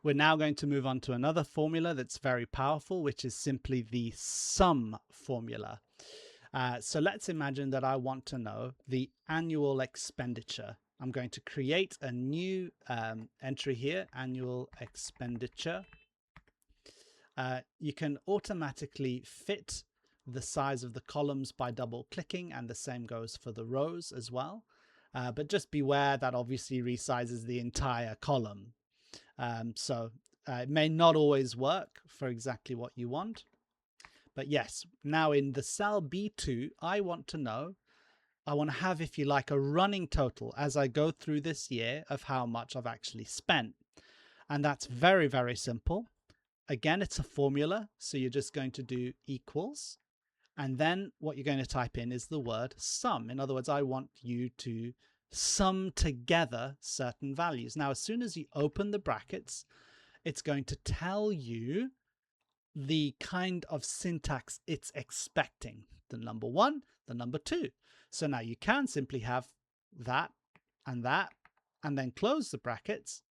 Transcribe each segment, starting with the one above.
We're now going to move on to another formula that's very powerful, which is simply the sum formula. So let's imagine that I want to know the annual expenditure. I'm going to create a new entry here, annual expenditure. You can automatically fit the size of the columns by double clicking, and the same goes for the rows as well. But just beware that obviously resizes the entire column. So it may not always work for exactly what you want. But yes, now in the cell B2, I want to have, if you like, a running total as I go through this year of how much I've actually spent. And that's very, very simple. Again, it's a formula. So you're just going to do equals. And then what you're going to type in is the word sum. In other words, I want you to sum together certain values. Now, as soon as you open the brackets, it's going to tell you the kind of syntax it's expecting. The number 1, the number 2. So now you can simply have that, and then close the brackets.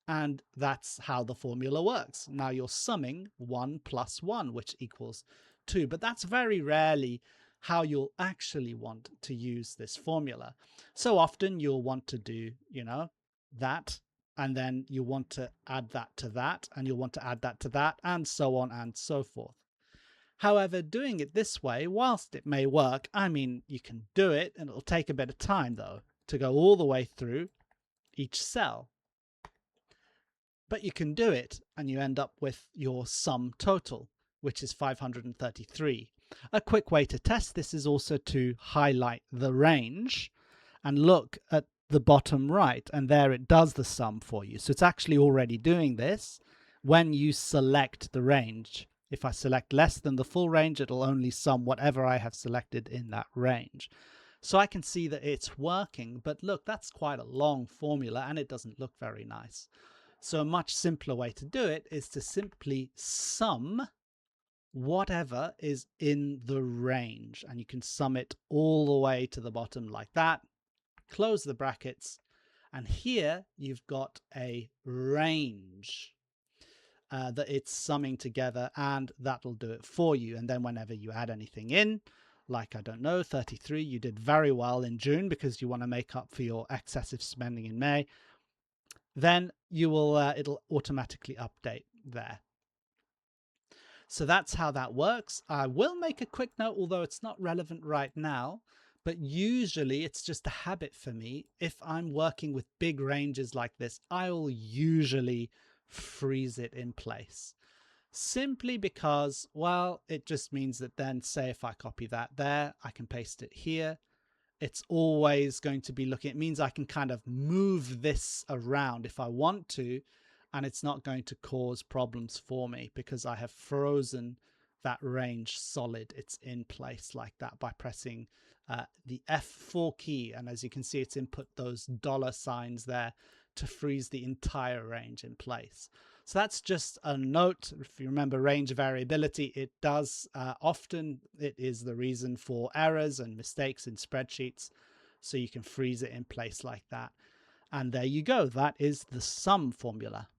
And that's how the formula works. Now you're summing 1 plus 1, which equals 2. But that's very rarely how you'll actually want to use this formula. So often you'll want to do, that, and then you want to add that to that, and you'll want to add that to that, and so on and so forth. However, doing it this way, whilst it may work, I mean, you can do it, and it'll take a bit of time, though, to go all the way through each cell. But you can do it, and you end up with your sum total, which is 533. A quick way to test this is also to highlight the range and look at the bottom right, and there it does the sum for you. So it's actually already doing this when you select the range. If I select less than the full range, it'll only sum whatever I have selected in that range. So I can see that it's working, but look, that's quite a long formula and it doesn't look very nice. So a much simpler way to do it is to simply sum whatever is in the range, and you can sum it all the way to the bottom like that. Close the brackets, and here you've got a range that it's summing together, and that'll do it for you. And then whenever you add anything in, like, I don't know, 33, you did very well in June because you want to make up for your excessive spending in May, then you will it'll automatically update there. So that's how that works. I will make a quick note, although it's not relevant right now, but usually it's just a habit for me. If I'm working with big ranges like this, I'll usually freeze it in place. Simply because, well, it just means that then, say if I copy that there, I can paste it here. It's always going to be looking, it means I can kind of move this around if I want to, and it's not going to cause problems for me because I have frozen that range solid. It's in place like that by pressing the F4 key, and as you can see, it's input those dollar signs there to freeze the entire range in place. So that's just a note. If you remember range variability, it does often, it is the reason for errors and mistakes in spreadsheets. So you can freeze it in place like that. And there you go. That is the sum formula.